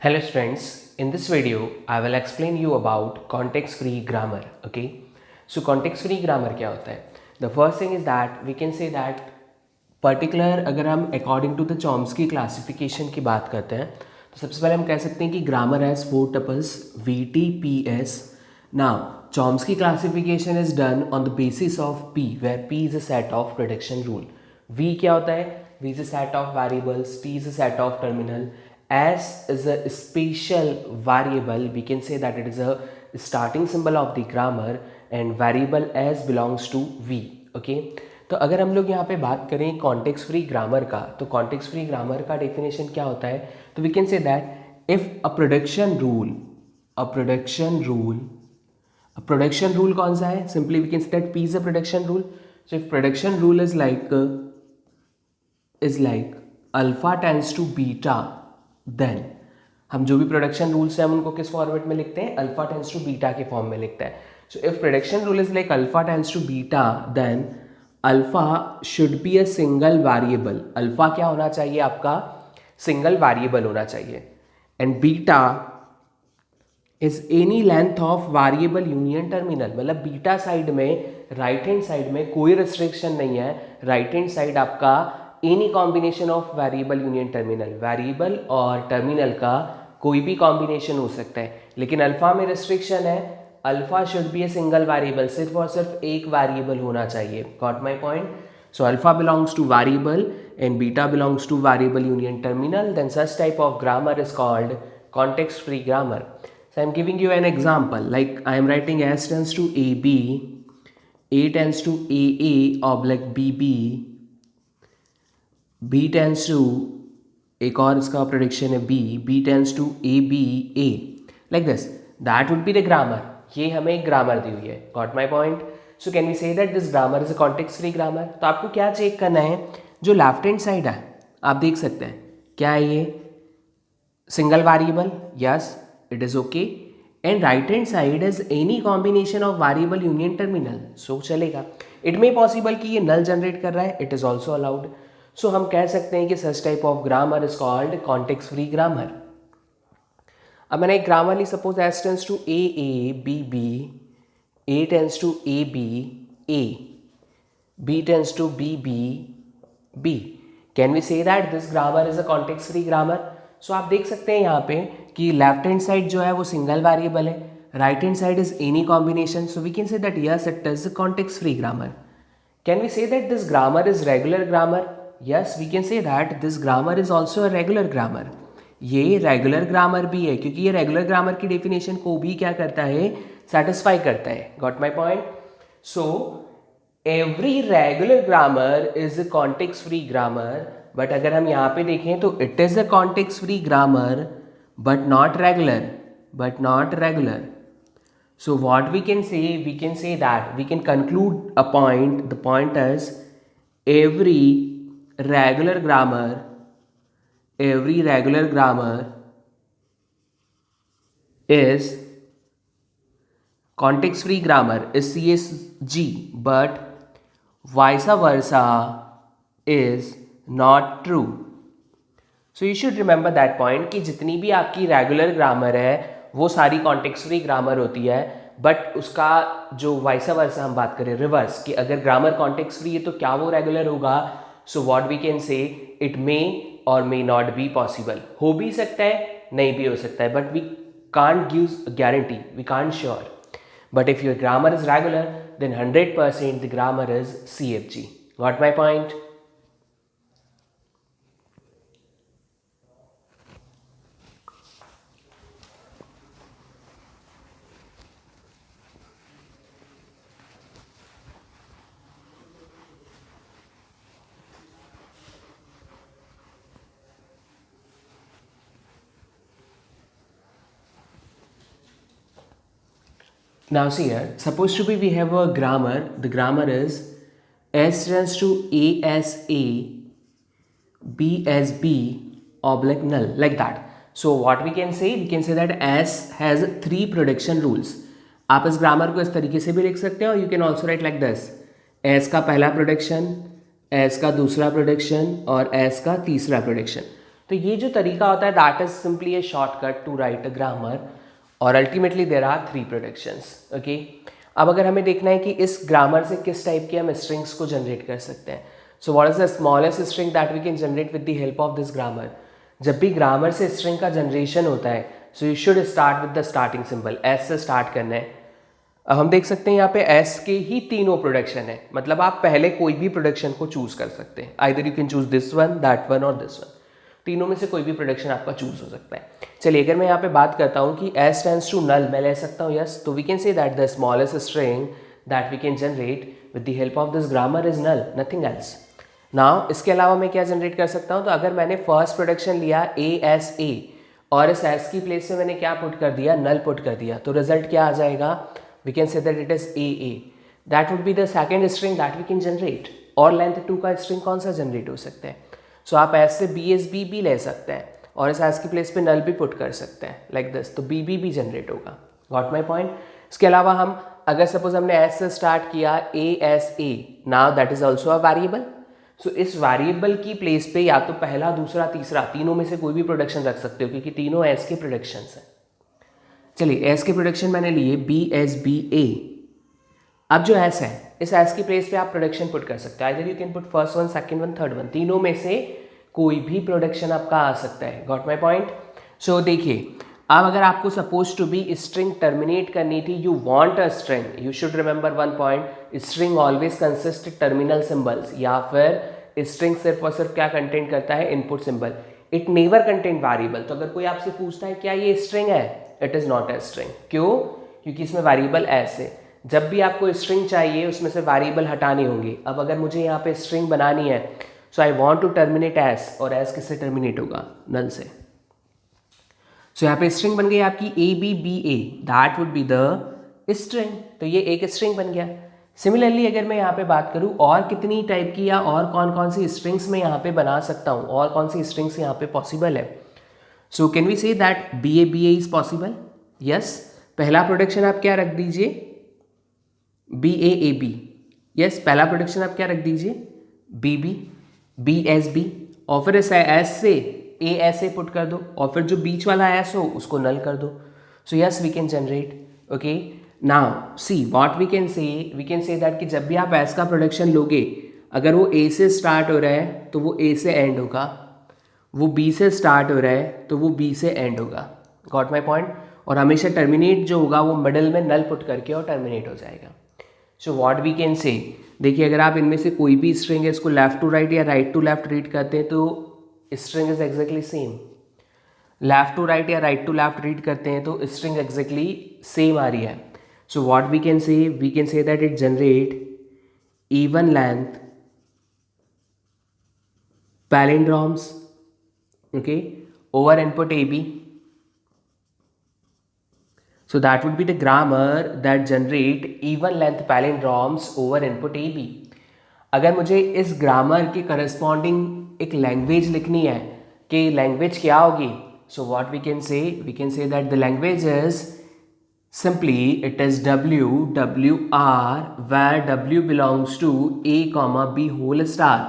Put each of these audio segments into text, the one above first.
Hello students, in this video I will explain you about context free grammar. Okay, so context free grammar क्या होता है? The first thing is that we can say that particular अगर हम according to the Chomsky classification की बात करते हैं तो सबसे पहले हम कह सकते हैं कि grammar has four tuples VT, PS. Now Chomsky classification is done on the basis of P, where P is a set of prediction rule. V क्या होता है? V is a set of variables, T is a set of terminal, S is a special variable. We can say that it is a starting symbol of the grammar and variable S belongs to V. Okay, तो अगर हम लोग यहाँ पे बात करें context free grammar का, तो कॉन्टेक्स्ट फ्री ग्रामर का डेफिनेशन क्या होता है? तो we can say that if a production rule कौन सा है? Simply we can say that P is a production rule. So if production rule is like alpha tends to beta, then हम जो भी प्रोडक्शन रूल्स हैं हम उनको किस फॉर्मेट में लिखते हैं? अल्फा टेंड्स टू बीटा के फॉर्म में लिखते हैं. So if production rule is like alpha tends to beta, then alpha should be a single variable. Alpha क्या होना चाहिए? आपका सिंगल वेरिएबल होना चाहिए. And beta is any length of variable union terminal. मतलब बीटा साइड में, right hand side में कोई रिस्ट्रिक्शन नहीं है. राइट हैंड साइड आपका any combination of variable union terminal, variable और टर्मिनल का कोई भी कॉम्बिनेशन हो सकता है. लेकिन अल्फा में रिस्ट्रिक्शन है, alpha should be a single variable. सिर्फ और सिर्फ एक वेरिएबल होना चाहिए. Got my point? So alpha belongs to variable and beta belongs to variable union terminal. Then such type of grammar is called context free grammar. So I am giving you an example, like I am writing S tends to AB, A tends to AA oblique BB, B tends to, एक और इसका prediction है B tends to ABA, like this. That would be the grammar. ये हमें एक grammar दी हुई है. Got my point? So can we say that this grammar is a context free grammar? तो आपको क्या चेक करना है? जो लेफ्ट हैंड साइड है आप देख सकते हैं, क्या है ये? Single variable. Yes, it is okay. And right hand side is any combination of variable union terminal. So चलेगा. इट मे पॉसिबल कि ये नल जनरेट कर रहा है, it is also allowed. So हम कह सकते हैं कि such type of grammar is called context free grammar. अब मैंने एक ग्रामर ली, suppose S tends to A A B B, A tends to A B A, B tends to B B B. Can we say that this grammar is a context free grammar? So आप देख सकते हैं यहाँ पे कि left hand side जो है वो सिंगल वेरिएबल है, right hand side is any combination. So we can say that yes it is a context free grammar. Can we say that this grammar is regular grammar? Yes, we can say that this grammar is also a regular grammar. ये regular grammar भी है क्योंकि ये regular grammar की definition को भी क्या करता है? सेटिस्फाई करता है. Got my point? So every regular grammar is a context free grammar. But अगर हम यहाँ पे देखें तो it is a context free grammar but not regular. So what we can say that we can conclude a point. The point is every regular grammar is context free grammar is CSG, but vice versa is not true. So you should remember that point कि जितनी भी आपकी regular grammar है वो सारी context free grammar होती है. But उसका जो वाइसा वर्सा हम बात करें रिवर्स, कि अगर ग्रामर कॉन्टेक्स्ट फ्री है तो क्या वो रेगुलर होगा? So what we can say, it may और मे नॉट बी पॉसिबल. हो भी सकता है, नहीं भी हो सकता है, but we can't give guarantee, we can't sure. But if your grammar is regular then 100% the grammar is CFG. Got my point? Now see here, supposed to be we have a grammar. The grammar is S tends to A as A, B as B, oblique null, like that. So what we can say that S has 3 prediction rules. आप इस grammar को इस तरीके से भी लिख सकते हो. You can also write like this: S का पहला प्रोडिक्शन, S का दूसरा प्रोडिक्शन और S का तीसरा प्रोडिक्शन. तो ये जो तरीका होता है that is simply a shortcut to write a grammar और ultimately there are 3 productions. Okay, अब अगर हमें देखना है कि इस ग्रामर से किस टाइप के हम स्ट्रिंग्स को जनरेट कर सकते हैं, so what is the smallest string that we can generate with the help of this grammar. जब भी ग्रामर से स्ट्रिंग का जनरेशन होता है so you should start with the starting symbol, S से स्टार्ट करना है। अब हम देख सकते हैं यहाँ पे एस के ही तीनों प्रोडक्शन है, मतलब आप पहले कोई भी प्रोडक्शन को चूज कर सकते हैं, either you can choose this one, that one और दिस वन, तीनों में से कोई भी प्रोडक्शन आपका चूज हो सकता है। चलिए अगर मैं यहाँ पे बात करता हूँ कि एस टेंड्स टू नल, मैं ले सकता हूँ यस, तो we can say that the smallest string that we can generate with the help of this grammar is null, nothing else. Now इसके अलावा मैं क्या जनरेट कर सकता हूँ, तो अगर मैंने फर्स्ट प्रोडक्शन लिया ए एस ए और इस एस की प्लेस में मैंने क्या पुट कर दिया, नल पुट कर दिया, तो रिजल्ट क्या आ जाएगा, we can say that it is A A, that would be the second string that we can generate. और लेंथ 2 का स्ट्रिंग कौन सा जनरेट हो सकता है, सो आप एस से बी एस बी भी ले सकते हैं और इस एस की प्लेस पे नल भी पुट कर सकते हैं लाइक दिस, तो बी बी भी जनरेट होगा। Got my point. इसके अलावा हम अगर सपोज हमने एस से स्टार्ट किया A S A, now that is also a variable, so इस वेरिएबल की प्लेस पे या तो पहला दूसरा तीसरा तीनों में से कोई भी प्रोडक्शन रख सकते हो क्योंकि तीनों एस के प्रोडक्शन हैं। चलिए एस के प्रोडक्शन मैंने लिए बी एस बी ए, अब जो एस है इस एस की प्लेस पे आप प्रोडक्शन पुट कर सकते हैं, either you can put first one, second one, third one, तीनों में से कोई भी प्रोडक्शन आपका आ सकता है। Got my point. सो देखिए अब अगर आपको suppose to be string terminate करनी थी, you want a string, you should remember one point, string always consist terminal symbols, या फिर स्ट्रिंग सिर्फ और सिर्फ क्या कंटेंट करता है, input symbol, it never content variable. तो अगर कोई आपसे पूछता है क्या ये स्ट्रिंग है, it is not a string. क्यों, क्योंकि इसमें वेरिएबल एस है। जब भी आपको स्ट्रिंग चाहिए उसमें से वेरिएबल हटाने होंगे। अब अगर मुझे यहाँ पे स्ट्रिंग बनानी है so I want to terminate S, और एस किससे टर्मिनेट होगा, नल से। सो यहाँ पे स्ट्रिंग बन गई आपकी A B B A, that would be the string, तो ये एक स्ट्रिंग बन गया। सिमिलरली अगर मैं यहाँ पे बात करूँ और कितनी टाइप की या और कौन कौन सी स्ट्रिंग्स मैं यहाँ पे बना सकता हूँ, और कौन सी स्ट्रिंग्स यहाँ पे पॉसिबल है, so can we say that B A is possible, yes. पहला प्रोडक्शन आप क्या रख दीजिए, बी ए बी, यस, पहला प्रोडक्शन आप क्या रख दीजिए, B B B S B, और फिर इस एस से ए एस ए पुट कर दो, और फिर जो बीच वाला एस हो उसको नल कर दो। So yes we can generate. Okay, now see what we can say that कि जब भी आप एस का प्रोडक्शन लोगे, अगर वो ए से स्टार्ट हो रहा है तो वो ए से एंड होगा, वो बी से स्टार्ट हो रहा है तो वो बी से एंड होगा। Got my point. और हमेशा टर्मिनेट जो होगा वो मिडल में नल पुट करके और टर्मिनेट हो जाएगा। सो व्हाट वी कैन से, देखिए अगर आप इनमें से कोई भी स्ट्रिंग है इसको लेफ्ट टू राइट या राइट टू लेफ्ट रीड करते हैं तो string is exactly same, left to right या राइट टू लेफ्ट रीड करते हैं तो स्ट्रिंग एग्जैक्टली सेम आ रही है। So what we can say that it generate even length palindromes, okay, over input AB. So that would be the grammar that generate even length palindromes over input AB. अगर मुझे इस grammar के corresponding एक language लिखनी है कि language क्या होगी, so what we can say that the language is simply it is WWR where W belongs to A, B whole star.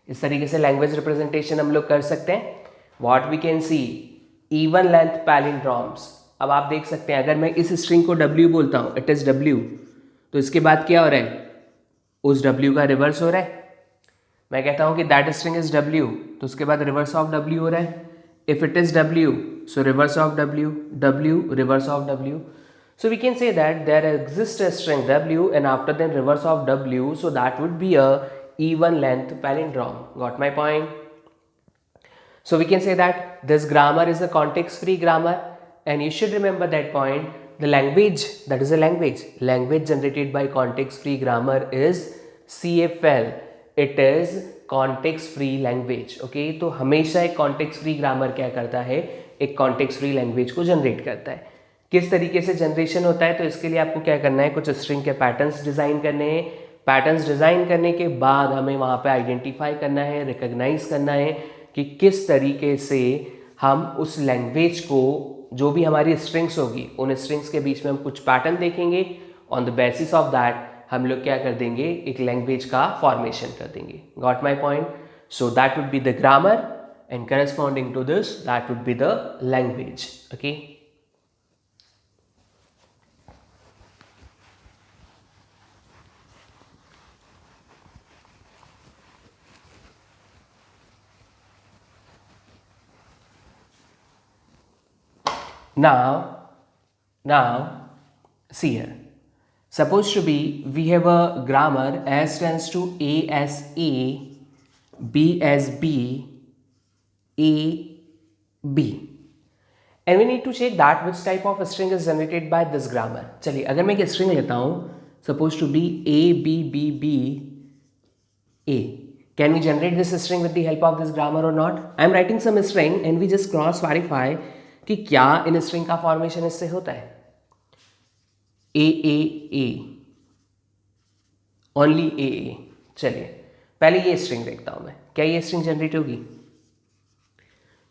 इस तरीके से लैंग्वेज रिप्रेजेंटेशन हम लोग कर सकते हैं। What we can see even length palindromes. अब आप देख सकते हैं अगर मैं इस स्ट्रिंग को W बोलता हूँ, इट इज W, तो इसके बाद क्या हो रहा है, उस W का रिवर्स हो रहा है। मैं कहता हूँ कि दैट स्ट्रिंग इज W, तो उसके बाद रिवर्स ऑफ W हो रहा है। If it is W, so reverse of W, W reverse of W. So we can say that there exists a string W and after then reverse of W, so that would be a even length palindrome. Got my point? So we can say that this grammar is a context free grammar, and you should remember that point. The language, that is a language generated by context free grammar is CFL. It is context free language. Okay, तो हमेशा एक context free grammar क्या करता है, एक context free language को generate करता है। किस तरीके से जनरेशन होता है, तो इसके लिए आपको क्या करना है, कुछ स्ट्रिंग के पैटर्न्स डिज़ाइन करने हैं। पैटर्न्स डिज़ाइन करने के बाद हमें वहाँ पे आइडेंटिफाई करना है, रिकॉग्नाइज करना है कि किस तरीके से हम उस लैंग्वेज को, जो भी हमारी स्ट्रिंग्स होगी उन स्ट्रिंग्स के बीच में हम कुछ पैटर्न देखेंगे, on the basis of that हम लोग क्या कर देंगे, एक लैंग्वेज का फॉर्मेशन कर देंगे। Got my point? So that would be the grammar and corresponding to this, that would be the language. Okay. Now, see here. Suppose to be we have a grammar as tends to A as A, B as B, A B, and we need to check that which type of string is generated by this grammar. चलिए अगर मैं एक string लेता हूँ, suppose to be A B B B A. Can we generate this string with the help of this grammar or not? I am writing some string and we just cross verify कि क्या इन string का formation इससे होता है. A A A, only A A. चलिए पहले ये string देखता हूँ मैं, क्या ये string generate होगी?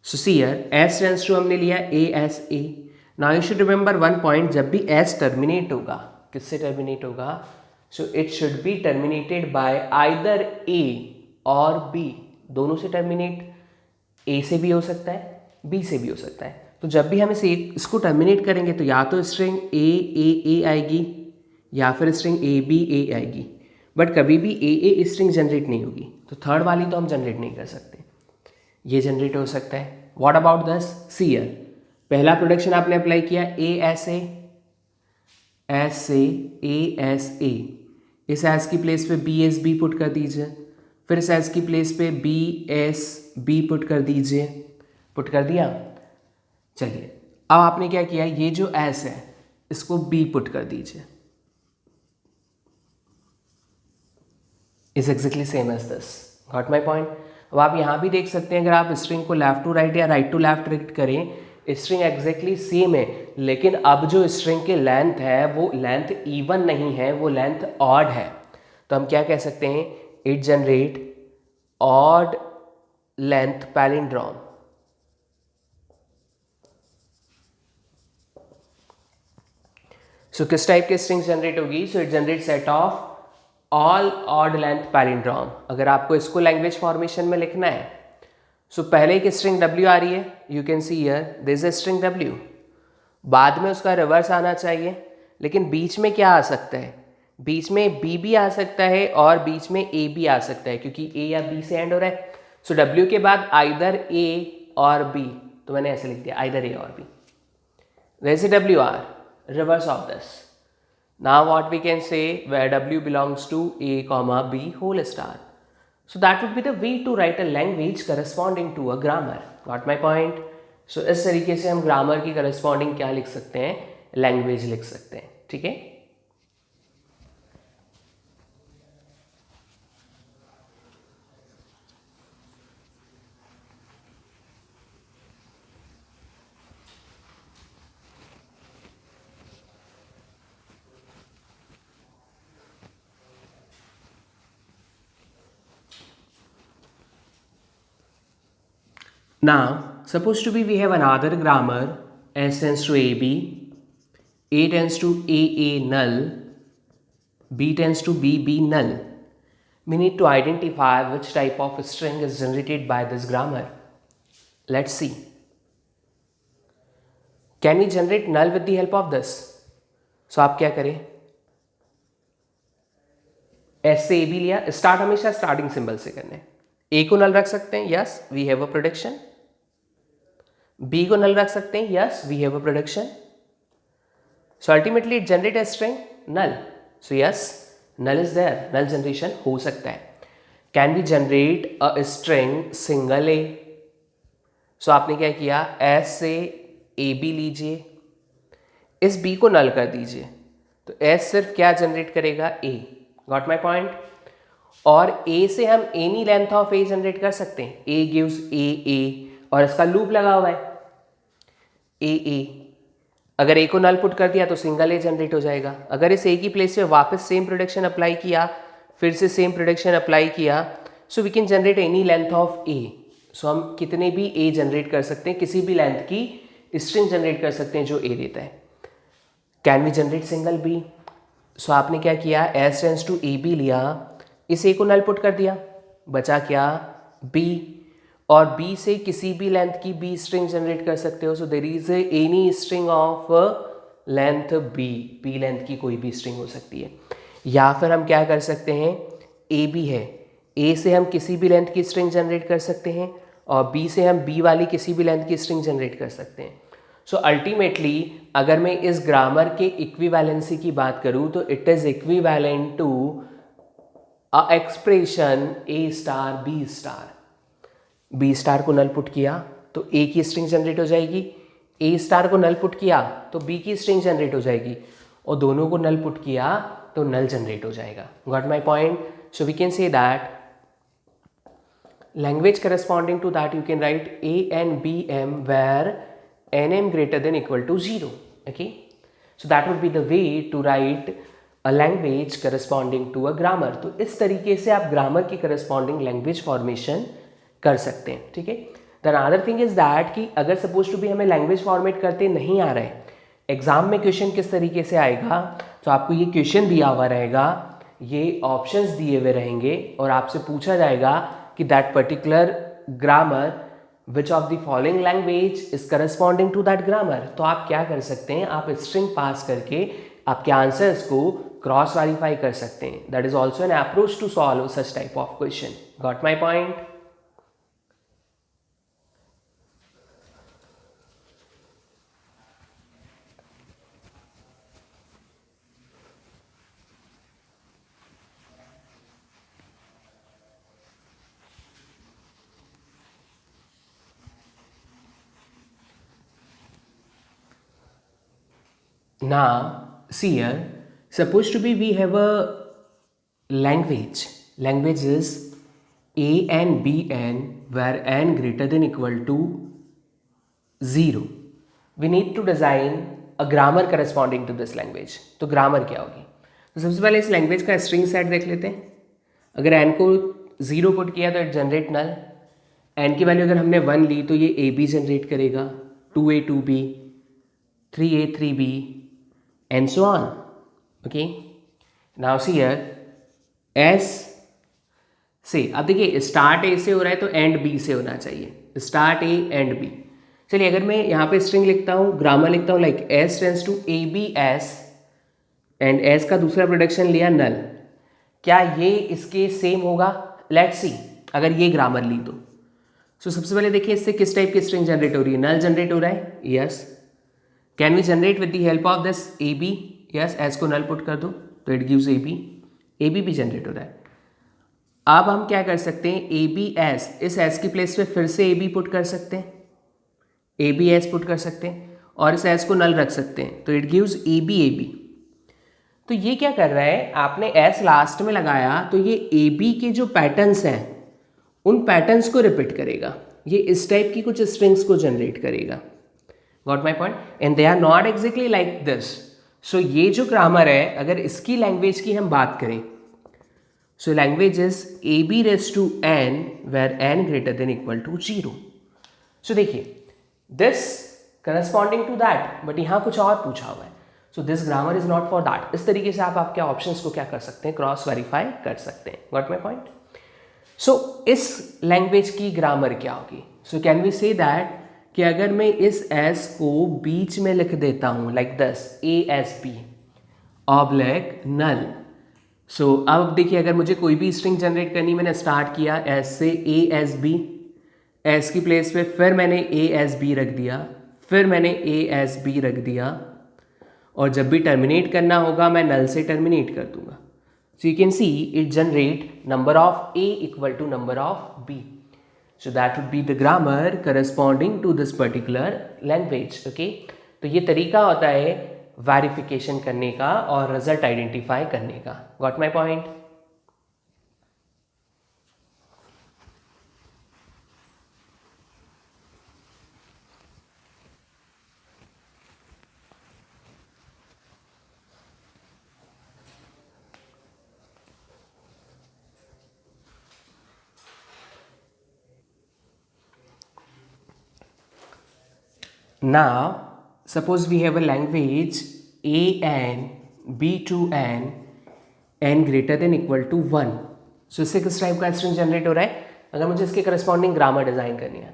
So see here, S tends to हमने लिया A as A. Now you should remember one point, जब भी S terminate होगा, किससे terminate होगा? So it should be terminated by either A और B. दोनों से terminate, A से भी हो सकता है, B से भी हो सकता है. तो जब भी हम इसको terminate करेंगे तो या तो string A A A आएगी या फिर string A B A आएगी, बट कभी भी A A string जनरेट नहीं होगी. तो थर्ड वाली तो हम जनरेट नहीं कर सकते, ये जनरेट हो सकता है. व्हाट अबाउट दस? सी हियर, पहला प्रोडक्शन आपने अप्लाई किया ए एस ए एस ए, इस एस की प्लेस पे बी एस बी पुट कर दीजिए, फिर इस एस की प्लेस पे बी एस बी पुट कर दीजिए. पुट कर दिया. चलिए अब आपने क्या किया, ये जो एस है इसको बी पुट कर दीजिए. Is exactly same as this. Got my point? अब आप यहाँ भी देख सकते हैं, अगर आप स्ट्रिंग को लेफ्ट टू राइट या राइट टू लेफ्ट रीड करें, स्ट्रिंग एग्जैक्टली सेम है, लेकिन अब जो स्ट्रिंग की लेंथ है वो लेंथ इवन नहीं है, वो लेंथ ऑड है. तो हम क्या कह सकते हैं, it generate odd length palindrome. So किस टाइप के स्ट्रिंग जनरेट होगी? So it generate set of all odd length palindrome. अगर आपको इसको लैंग्वेज फॉर्मेशन में लिखना है, सो पहले एक स्ट्रिंग W आ रही है, you can see here this is a string W, बाद में उसका रिवर्स आना चाहिए, लेकिन बीच में क्या आ सकता है? बीच में B भी आ सकता है और बीच में A भी आ सकता है, क्योंकि A या B से एंड हो रहा है. सो W के बाद आइदर A और B, तो मैंने ऐसे लिख दिया आइदर A और B. वैसे WR, reverse of this. Now what we can say, where W belongs to A comma B whole star. So that would be the way to write a language corresponding to a grammar. Got my point? So इस तरीके से हम grammar की corresponding क्या लिख सकते हैं, language लिख सकते हैं. ठीक है. Now, suppose to be we have another grammar, S tends to AB, A tends to AA null, B tends to BB null. We need to identify which type of string is generated by this grammar. Let's see. Can we generate null with the help of this? So आप क्या करें, S से AB लिया, start हमेशा starting symbol से करने. A को null रख सकते हैं, yes we have a production. B को नल रख सकते हैं, yes we have a production. So ultimately it generate a string null. So yes, null is there, null generation हो सकता है. Can we generate a string single A? So आपने क्या किया, S से AB लीजिए, इस B को नल कर दीजिए, तो S सिर्फ क्या जनरेट करेगा, A. Got my point? और A से हम any length of A generate कर सकते हैं. A गिव्स A और इसका लूप लगा हुआ है A. अगर A को नल पुट कर दिया तो सिंगल A जनरेट हो जाएगा. अगर इस A की प्लेस पे वापस सेम प्रोडक्शन अप्लाई किया, फिर से सेम प्रोडक्शन अप्लाई किया, so we can generate any length of A. सो हम कितने भी A जनरेट कर सकते हैं, किसी भी लेंथ की स्ट्रिंग जनरेट कर सकते हैं जो A देता है. Can we generate single B? So आपने क्या किया, S टेंड्स टू AB लिया, इस A को नल पुट कर दिया, बचा क्या, B. और बी से किसी भी लेंथ की बी स्ट्रिंग जनरेट कर सकते हो. So there is any string of length B length की कोई भी स्ट्रिंग हो सकती है. या फिर हम क्या कर सकते हैं, ए बी है, ए से हम किसी भी लेंथ की स्ट्रिंग जनरेट कर सकते हैं और बी से हम बी वाली किसी भी लेंथ की स्ट्रिंग जनरेट कर सकते हैं. सो अल्टीमेटली अगर मैं इस ग्रामर के इक्विवेलेंसी की बात करूं तो it is equivalent to a expression A star B star. B star को नल पुट किया तो ए की स्ट्रिंग जनरेट हो जाएगी, ए स्टार को नल पुट किया तो बी की स्ट्रिंग जनरेट हो जाएगी और दोनों को नल पुट किया तो नल जनरेट हो जाएगा. Got my point. So we can say that language corresponding to that you can write a and bm where nm greater than equal to 0. Okay, so that would be the way to write a language corresponding to a grammar. तो इस तरीके से आप grammar की corresponding language formation कर सकते हैं. ठीक है. Then another thing is that कि अगर सपोज टू भी हमें लैंग्वेज फॉर्मेट करते नहीं आ रहा है, एग्जाम में क्वेश्चन किस तरीके से आएगा, तो आपको ये क्वेश्चन दिया हुआ रहेगा, ये ऑप्शंस दिए हुए रहेंगे और आपसे पूछा जाएगा कि that particular grammar which of the following language is corresponding to that grammar. तो आप क्या कर सकते हैं, आप स्ट्रिंग पास करके आपके आंसर्स को क्रॉस वेरीफाई कर सकते हैं. That is also an approach to solve such type of question. Got my point. Now, see here, supposed to be we have a language. Language is a and b n where n greater than equal to 0. We need to design a grammar corresponding to this language. तो grammar क्या होगी? तो सबसे पहले इस language का string set देख लेते हैं. अगर n को 0 पुट किया तो इट जनरेट नल. n की वैल्यू अगर हमने 1 ली तो ये ए बी जनरेट करेगा, 2a 2b, 3a 3b and so on. Okay, now see here, s से अब देखिए स्टार्ट ए से हो रहा है तो एंड बी से होना चाहिए. Start A and B. चलिए अगर मैं यहाँ पे स्ट्रिंग लिखता हूँ, ग्रामर लिखता हूँ like s tends to A b s and s का दूसरा प्रोडक्शन लिया नल, क्या ये इसके सेम होगा? Let's see. अगर ये ग्रामर ली तो सबसे पहले देखिए इससे किस टाइप की स्ट्रिंग जनरेट हो रही है. नल जनरेट हो रहा है. Yes. Can we generate with the help of this a B? Yes. S को नल पुट कर दो तो इट गिव्स ए बी भी जनरेट हो रहा है. अब हम क्या कर सकते हैं, ए बी एस, इस एस की प्लेस पे फिर से ए बी पुट कर सकते हैं, ए बी एस पुट कर सकते हैं और इस एस को नल रख सकते हैं तो इट गिव्स ए बी. तो ये क्या कर रहा है, आपने एस लास्ट में लगाया तो ये ए बी के जो पैटर्न्स हैं उन पैटर्न्स को रिपीट करेगा. ये इस टाइप की कुछ स्ट्रिंग्स को जनरेट करेगा. Got my point. And they are not exactly like this. So ये जो ग्रामर है, अगर इसकी लैंग्वेज की हम बात करें, so language is a b raise to n where n greater than equal to 0. So देखिए this corresponding to that, but यहाँ कुछ और पूछा हुआ है. So this grammar is not for that. इस तरीके से आप आपके ऑप्शंस को क्या कर सकते हैं, क्रॉस वेरीफाई कर सकते हैं. Got my point. सो इस लैंग्वेज की ग्रामर क्या होगी? So can we say that कि अगर मैं इस एस को बीच में लिख देता हूँ like this, A S B oblique null. So अब देखिए अगर मुझे कोई भी स्ट्रिंग जनरेट करनी, मैंने स्टार्ट किया एस से ए एस बी, एस की प्लेस पे फिर मैंने ए एस बी रख दिया, फिर मैंने ए एस बी रख दिया और जब भी टर्मिनेट करना होगा मैं नल से टर्मिनेट कर दूंगा. So you can see it generate number of A equal to number of b. So that would be the grammar corresponding to this particular language. Okay, तो ये तरीका होता है वेरिफिकेशन करने का और रिजल्ट आइडेंटिफाई करने का. Got my point. Now, suppose we have a language a n b to n n greater than equal to 1. So इससे किस टाइप का स्ट्रिंग जनरेट हो रहा है? अगर मुझे इसके करस्पॉन्डिंग ग्रामर डिज़ाइन करनी है.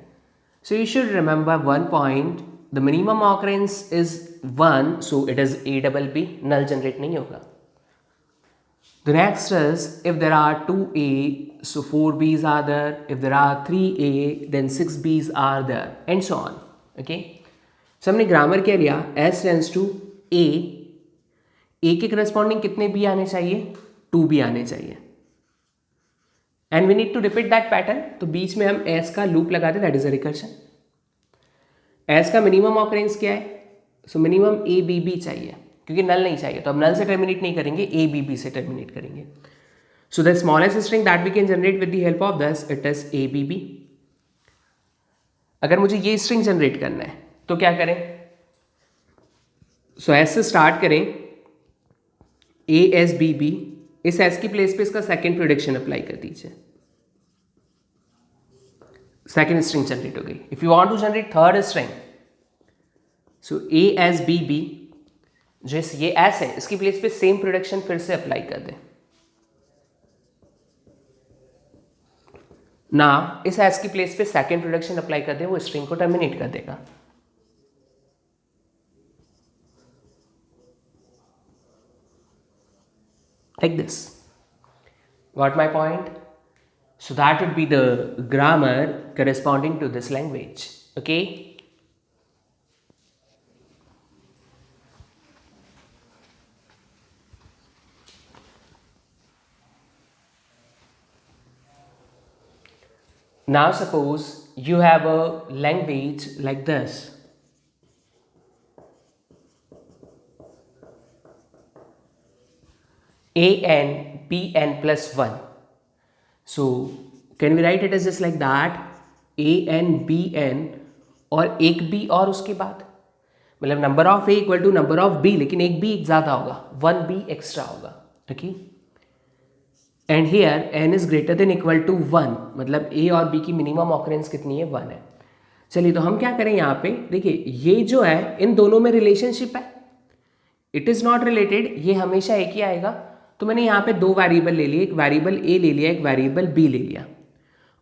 So you should remember one point, the minimum occurrence is 1, so it is a double b, null generate नहीं होगा. The next is, if there are 2a, so 4b's are there. If there are 3a, then 6b's are there, and so on. Okay? So हमने grammar क्या लिया, s tends to a. a के corresponding कितने b आने चाहिए, 2b आने चाहिए. And we need to repeat that pattern. तो बीच में हम s का लूप लगाते, that is a recursion. s का मिनिमम ऑकरेंस क्या है, so minimum a b b चाहिए, क्योंकि नल नहीं चाहिए. तो अब नल से टर्मिनेट नहीं करेंगे, ए बी बी से टर्मिनेट करेंगे. So the smallest string that we can generate with the help of this, it is a B b. अगर मुझे ये स्ट्रिंग जनरेट करना है तो क्या करें, सो एस से स्टार्ट करें, ए एस बी बी. इस एस की प्लेस पे इसका सेकेंड प्रोडक्शन अप्लाई कर दीजिए, सेकेंड स्ट्रिंग जनरेट हो गई. If you want to generate third string, so a S b b, जो ये एस है इसकी प्लेस पे सेम प्रोडक्शन फिर से अप्लाई कर दें. ना इस एस की प्लेस पे सेकेंड प्रोडक्शन अप्लाई कर दें, वो स्ट्रिंग को टर्मिनेट कर देगा. Like this. Got my point? So that would be the grammar corresponding to this language. Okay. Now suppose you have a language like this. an bn plus 1. So can we write it as just like that, an bn और एक b और उसके बाद, मतलब number of a equal to number of b, लेकिन एक b ज़्यादा होगा, 1b एक्स्ट्रा होगा. Okay. And here n is greater than equal to 1, मतलब a और b की मिनिमम ऑकरेंस कितनी है, 1 है. चलिए, तो हम क्या करें यहाँ पे, देखिए ये जो है इन दोनों में रिलेशनशिप है, इट इज़ नॉट रिलेटेड, ये हमेशा एक ही आएगा. तो मैंने यहाँ पे दो वेरिएबल ले लिए, एक वेरिएबल a ले लिया, एक वेरिएबल b ले लिया,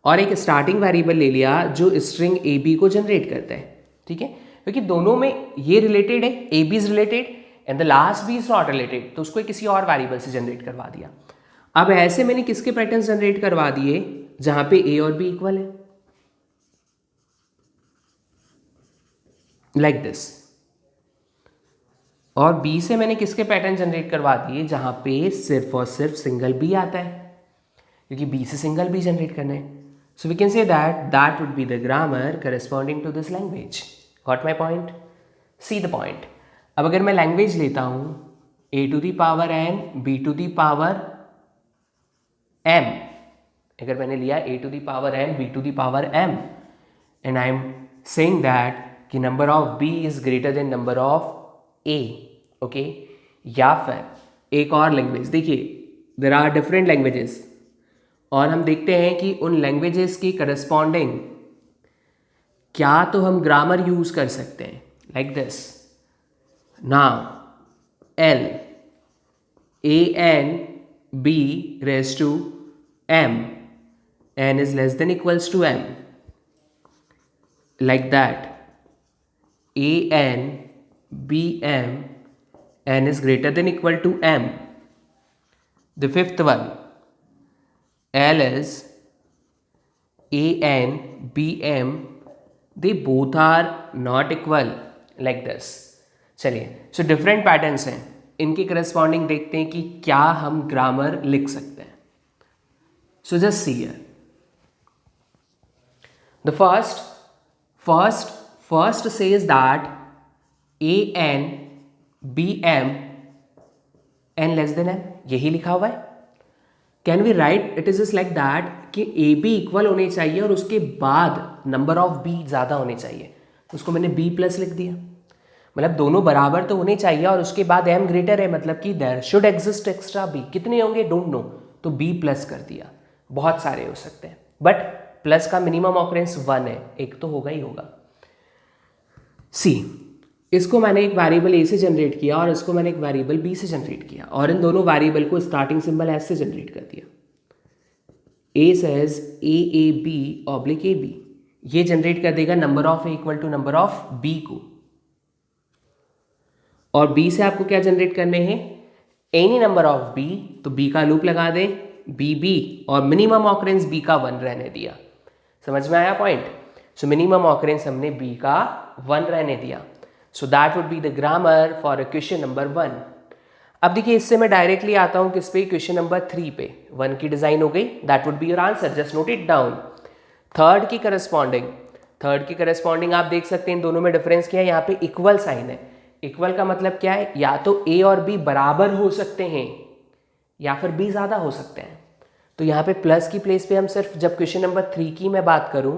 और एक स्टार्टिंग वेरिएबल ले लिया जो स्ट्रिंग ए बी को जनरेट करता है. ठीक है, क्योंकि दोनों में ये रिलेटेड है, a b is related and the last b is not related, तो उसको किसी और वेरिएबल से जनरेट करवा दिया. अब ऐसे मैंने किसके पैटर्न जनरेट करवा दिए, जहां पे ए और बी इक्वल है, लाइक दिस. और बी से मैंने किसके पैटर्न जनरेट करवा दिए, जहां पे सिर्फ और सिर्फ सिंगल बी आता है, क्योंकि बी से सिंगल बी जनरेट करना है. So we can say that would be the grammar corresponding to this language. Got my point? See the point. अब अगर मैं लैंग्वेज लेता हूं, A to the power N B to the power m, अगर मैंने लिया a to the power n b to the power m, and I am saying that कि number of b is greater than number of a. okay? या फिर एक और language, देखिए there are different languages, और हम देखते हैं कि उन लैंग्वेजेस की करस्पॉन्डिंग क्या तो हम ग्रामर यूज कर सकते हैं, like this. Now l a n b raised to m, n is less than equals to m, like that. a n b m, n is greater than equal to m. The fifth one, l is a n b m, they both are not equal, like this. चलिए, so different patterns हैं, इनके corresponding देखते हैं कि क्या हम grammar लिख सकते हैं. So just see here, the first says that a N b m n less than m, यही लिखा हुआ है. Can we write it is like that कि ए बी इक्वल होने चाहिए और उसके बाद नंबर ऑफ बी ज़्यादा होने चाहिए, उसको मैंने बी प्लस लिख दिया. मतलब दोनों बराबर तो होने चाहिए और उसके बाद m ग्रेटर है, मतलब कि there should exist extra b. कितने होंगे डोंट नो, तो b प्लस कर दिया. बहुत सारे हो सकते हैं, बट प्लस का मिनिमम ऑकरेंस 1 है, एक तो होगा ही होगा. सी, इसको मैंने एक वेरिएबल a से जनरेट किया और इसको मैंने एक वेरिएबल b से जनरेट किया, और इन दोनों वेरिएबल को स्टार्टिंग सिंबल s से जनरेट कर दिया. A says A B oblique A B, ये जनरेट कर देगा number of A equal to number of B को, और बी से आपको क्या जनरेट करने हैं, एनी नंबर ऑफ बी, तो बी का लूप लगा दें बी और मिनिमम ऑकरेंस बी का 1 रहने दिया। समझ में आया पॉइंट? सो मिनिमम ऑकरेंस हमने बी का 1 रहने दिया। सो that would be the grammar for question number 1। अब देखिए इससे मैं डायरेक्टली आता हूं किस पे, क्वेश्चन नंबर 3 पे। 1 की डिजाइन हो गई, that would be your answer, just note it down. Third की करस्पॉन्डिंग आप देख सकते हैं इन दोनों में डिफरेंस क्या है, यहाँ पे इक्वल साइन है। इक्वल का मतलब क्या है, या तो ए और बी बराबर हो सकते हैं या फिर बी ज़्यादा हो सकते हैं। तो यहाँ पे प्लस की प्लेस पे हम सिर्फ, जब क्वेश्चन नंबर 3 की मैं बात करूँ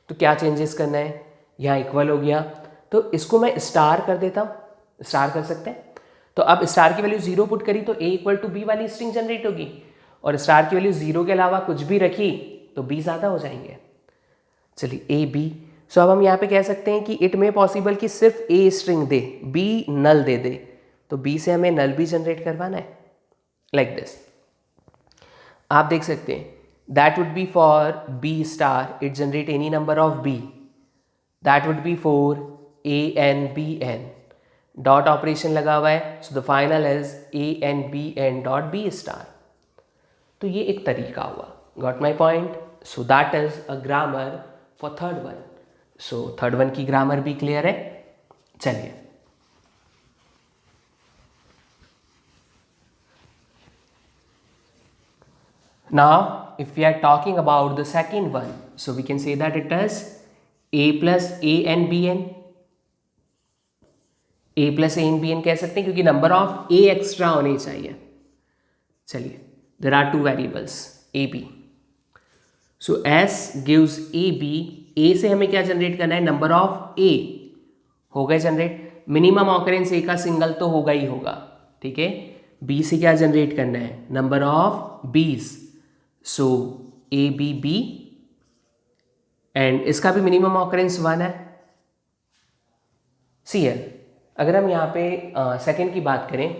तो क्या चेंजेस करना है, यहाँ इक्वल हो गया तो इसको मैं स्टार कर देता हूँ, स्टार कर सकते हैं। तो अब स्टार की वैल्यू 0 पुट करी तो ए इक्वल टू बी वाली स्ट्रिंग जनरेट होगी, और स्टार की वैल्यू 0 के अलावा कुछ भी रखी तो बी ज़्यादा हो जाएंगे। चलिए ए बी, सो अब हम यहाँ पे कह सकते हैं कि इट में पॉसिबल कि सिर्फ a string they, be null दे दे, तो बी से हमें नल भी जनरेट करवाना है, लाइक दिस। आप देख सकते हैं that would be for b star, it generate any number of b, that would be for a N B n, dot operation लगा हुआ है, so the final is a N B n dot b star. तो ये एक तरीका हुआ, got my point? So that is a grammar for third one. So third one की ग्रामर भी क्लियर है। चलिए now if we are talking about the second one, so we can say that it is a plus a and bn, a plus a and bn कह सकते हैं क्योंकि number of a extra होने चाहिए। चलिए there are two variables a b, so s gives a b, a से हमें क्या जनरेट करना है, नंबर ऑफ a हो गए जनरेट, मिनिमम ऑकरेंस a का सिंगल तो होगा ही होगा, ठीक है। b से क्या जनरेट करना है, number of b's, so a B b, and इसका भी मिनिमम ऑकरेंस 1 है। सी एल, अगर हम यहाँ पे सेकेंड की बात करें,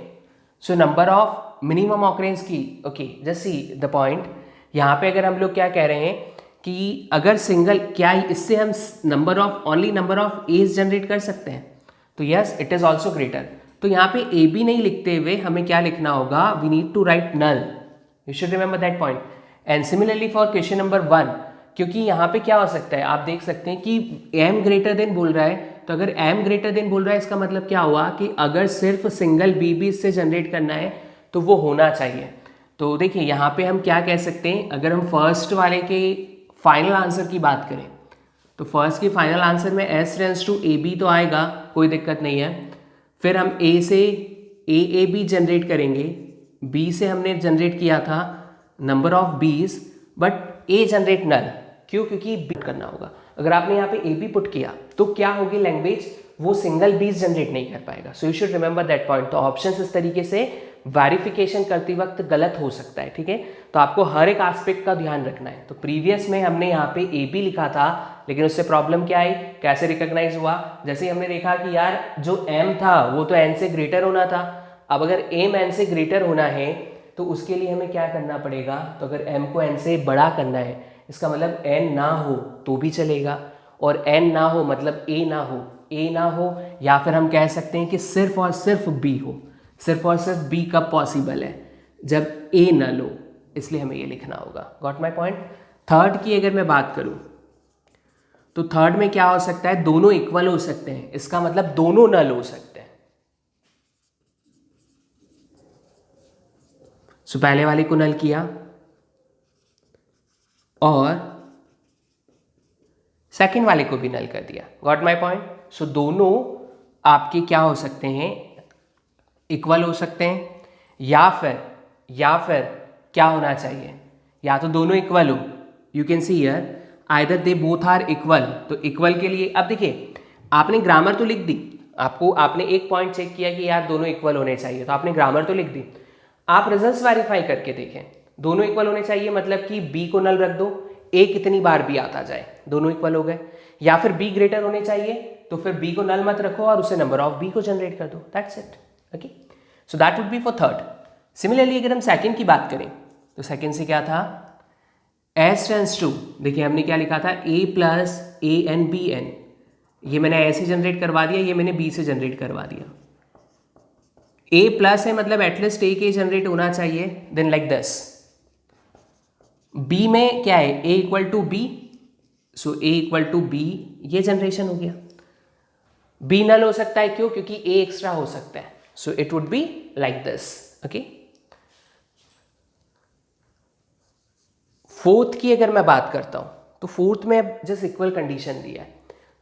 so number of minimum occurrence की, okay just see the point, यहाँ पे अगर हम लोग क्या कह रहे हैं कि अगर सिंगल, क्या इससे हम number of, only number of a's generate कर सकते हैं, तो yes it is also greater. तो यहाँ पे ए बी नहीं लिखते हुए हमें क्या लिखना होगा, we need to write null, you should remember that point. And similarly for question number 1, क्योंकि यहाँ पे क्या हो सकता है, आप देख सकते हैं कि m ग्रेटर देन बोल रहा है, तो अगर m ग्रेटर देन बोल रहा है इसका मतलब क्या हुआ कि अगर सिर्फ सिंगल बी बी इससे जनरेट करना है तो वो होना चाहिए। तो देखिए यहाँ पे हम क्या कह सकते हैं, अगर हम फर्स्ट वाले के फाइनल आंसर की बात करें तो फर्स्ट के फाइनल आंसर में s tends to A b तो आएगा, कोई दिक्कत नहीं है। फिर हम a से ए बी जनरेट करेंगे, b से हमने जनरेट किया था नंबर ऑफ बीज, बट ए जनरेट नल, क्यों, क्योंकि बी करना होगा। अगर आपने यहाँ पे ए बी पुट किया तो क्या होगी लैंग्वेज, वो सिंगल बीज जनरेट नहीं कर पाएगा। सो you should remember that point. तो ऑप्शंस इस तरीके से वेरिफिकेशन करते वक्त गलत हो सकता है, ठीक है। तो आपको हर एक एस्पेक्ट का ध्यान रखना है। तो प्रीवियस में हमने यहाँ पे ए बी लिखा था, लेकिन उससे प्रॉब्लम क्या आई, कैसे रिकॉग्नाइज हुआ, जैसे हमने देखा कि यार जो एम था वो तो एन से ग्रेटर होना था। अब अगर एम एन से ग्रेटर होना है तो उसके लिए हमें क्या करना पड़ेगा, तो अगर m को n से बड़ा करना है, इसका मतलब n ना हो तो भी चलेगा, और n ना हो मतलब a ना हो, a ना हो, या फिर हम कह सकते हैं कि सिर्फ और सिर्फ b हो। सिर्फ और सिर्फ b कब पॉसिबल है, जब a ना लो, इसलिए हमें ये लिखना होगा। Got my point. थर्ड की अगर मैं बात करूं तो थर्ड में क्या हो सकता है, दोनों इक्वल हो सकते हैं, इसका मतलब दोनों नल हो सकते हैं। सो पहले वाले को नल किया और सेकंड वाले को भी नल कर दिया। Got my point. सो दोनों आपके क्या हो सकते हैं, इक्वल हो सकते हैं, या फिर क्या होना चाहिए, या तो दोनों इक्वल हो, you can see here either they both are equal. तो इक्वल के लिए अब देखिए आपने ग्रामर तो लिख दी, आपने एक पॉइंट चेक किया कि यार दोनों इक्वल होने चाहिए, तो आपने ग्रामर तो लिख दी। आप रिजल्ट्स वेरीफाई करके देखें, दोनों इक्वल होने चाहिए मतलब कि बी को नल रख दो, ए कितनी बार भी आता जाए, दोनों इक्वल हो गए। या फिर बी ग्रेटर होने चाहिए तो फिर बी को नल मत रखो और उसे नंबर ऑफ बी को जनरेट कर दो, that's it. Okay, so that would be for third. Similarly अगर हम सेकंड की बात करें तो सेकंड से क्या था, एस टेंस टू, देखिए हमने क्या लिखा था, ए plus A N B N, ये मैंने ए से जनरेट करवा दिया, ये मैंने बी से जनरेट करवा दिया। ए प्लस है मतलब एटलीस्ट ए के जनरेट होना चाहिए, देन लाइक दिस। बी में क्या है, A equal to B, so A equal to B, ये जनरेशन हो गया। बी नल हो सकता है, क्यों, क्योंकि ए एक्स्ट्रा हो सकता है, so it would be like this. Okay, fourth की अगर मैं बात करता हूं तो फोर्थ में जस्ट इक्वल कंडीशन दिया है,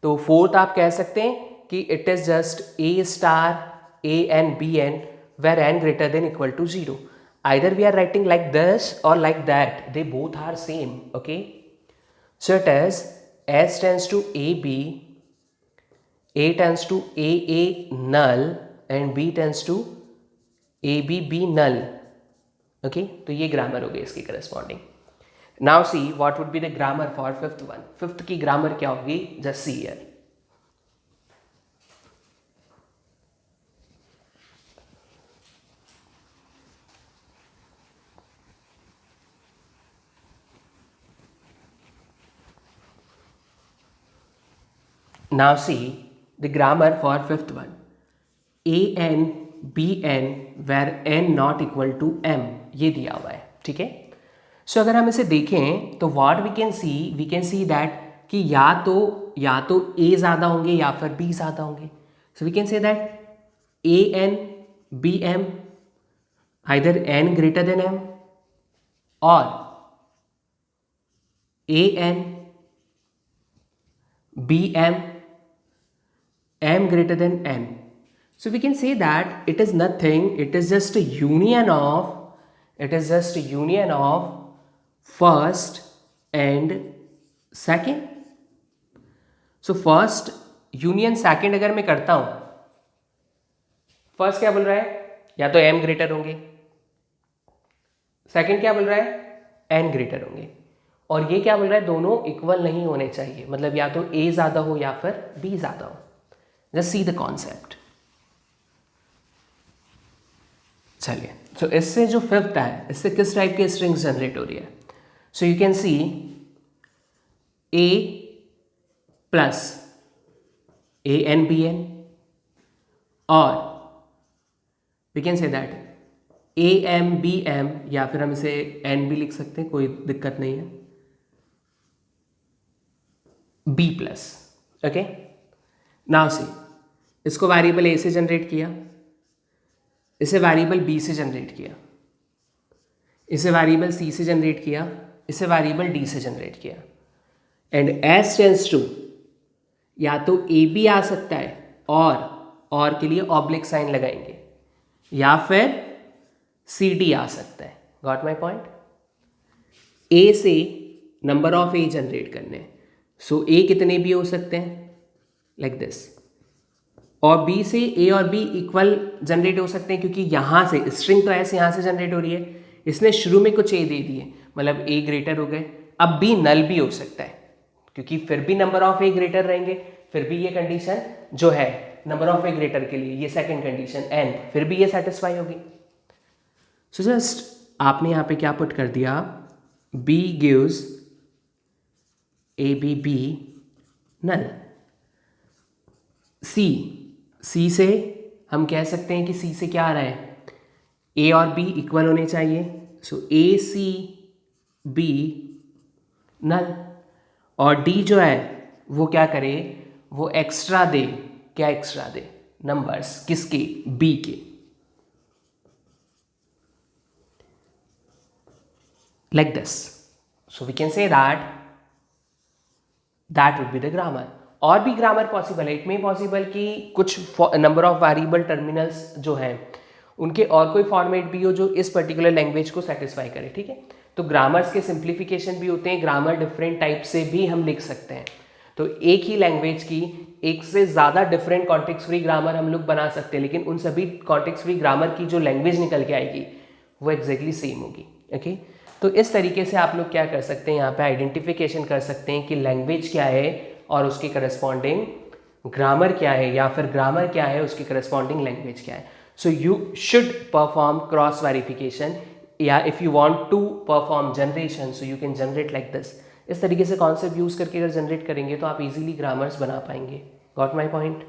तो फोर्थ आप कह सकते हैं कि it is just a star a N B n where n greater than equal to 0। either we are writing like this or like that, they both are same. Okay, so it is S tends to AB, A tends to AA null and B tends to ABB null. Okay, तो ये grammar हो गई इसकी corresponding. Now see what would be the grammar for fifth one. Fifth की grammar क्या होगी, just see here. Now see the grammar for fifth one. A n b n where n not equal to m, ये दिया हुआ है, ठीक है। सो अगर हम इसे देखें तो what we can see that कि या तो a ज़्यादा होंगे या फिर b ज़्यादा होंगे। So we can say that a n b m either n greater than m or a n b m m greater than n. So we can say that it is nothing, it is just a union of first and second. So first union second अगर मैं करता हूं, first क्या बोल रहा है, या तो m ग्रेटर होंगे, सेकंड क्या बोल रहा है, n ग्रेटर होंगे, और ये क्या बोल रहा है, दोनों इक्वल नहीं होने चाहिए, मतलब या तो a ज्यादा हो या फिर b ज्यादा हो। Just see the concept. चलिए, सो इससे जो फिफ्थ है, इससे किस टाइप की स्ट्रिंग्स जनरेट हो रही है। So you can see a plus A N B N, और we can say that A M B M, या फिर हम इसे एन भी लिख सकते हैं, कोई दिक्कत नहीं है, b plus. Okay, now see, इसको वेरिएबल ए से जनरेट किया, इसे वेरिएबल बी से जनरेट किया, इसे वेरिएबल सी से जनरेट किया, इसे वेरिएबल डी से जनरेट किया, एंड एस टेंस टू या तो ए बी आ सकता है, और के लिए ऑब्लिक साइन लगाएंगे, या फिर सी डी आ सकता है। Got my point. ए से नंबर ऑफ ए जनरेट करने, सो ए कितने भी हो सकते हैं, लाइक दिस, और बी से ए और बी इक्वल जनरेट हो सकते हैं, क्योंकि यहाँ से स्ट्रिंग तो ऐसे यहाँ से जनरेट हो रही है, इसने शुरू में कुछ ए दे दिए, मतलब ए ग्रेटर हो गए। अब बी नल भी हो सकता है, क्योंकि फिर भी नंबर ऑफ ए ग्रेटर रहेंगे, फिर भी ये कंडीशन जो है नंबर ऑफ ए ग्रेटर के लिए, ये सेकंड कंडीशन एन, फिर भी ये सेटिस्फाई होगी। सो जस्ट आपने यहाँ पे क्या पुट कर दिया, B gives A B B null. C से हम कह सकते हैं कि सी से क्या आ रहा है, ए और बी इक्वल होने चाहिए, सो ए सी बी नल। और डी जो है वो क्या करे, वो एक्स्ट्रा दे, क्या एक्स्ट्रा दे, नंबर्स, किसके, बी के। Like this, so we can say that would be the grammar. और भी ग्रामर पॉसिबल है, इट में पॉसिबल कि कुछ नंबर ऑफ वेरिएबल टर्मिनल्स जो हैं उनके और कोई फॉर्मेट भी हो जो इस पर्टिकुलर लैंग्वेज को सेटिस्फाई करे, ठीक है। तो ग्रामर्स के सिंप्लीफिकेशन भी होते हैं, ग्रामर डिफरेंट टाइप से भी हम लिख सकते हैं। तो एक ही लैंग्वेज की एक से ज़्यादा डिफरेंट कॉन्टेक्स्ट फ्री ग्रामर हम लोग बना सकते हैं, लेकिन उन सभी कॉन्टेक्स्ट फ्री ग्रामर की जो लैंग्वेज निकल के आएगी वो एग्जैक्टली सेम होगी। ओके, तो इस तरीके से आप लोग क्या कर सकते हैं, यहाँ पे आइडेंटिफिकेशन कर सकते हैं कि लैंग्वेज क्या है और उसके करस्पॉन्डिंग ग्रामर क्या है, या फिर ग्रामर क्या है उसकी करस्पॉन्डिंग लैंग्वेज क्या है। So you should perform cross verification या if you want to perform generation so you can generate like this. इस तरीके से कॉन्सेप्ट यूज़ करके अगर जनरेट करेंगे तो आप इजीली ग्रामर्स बना पाएंगे। Got my point?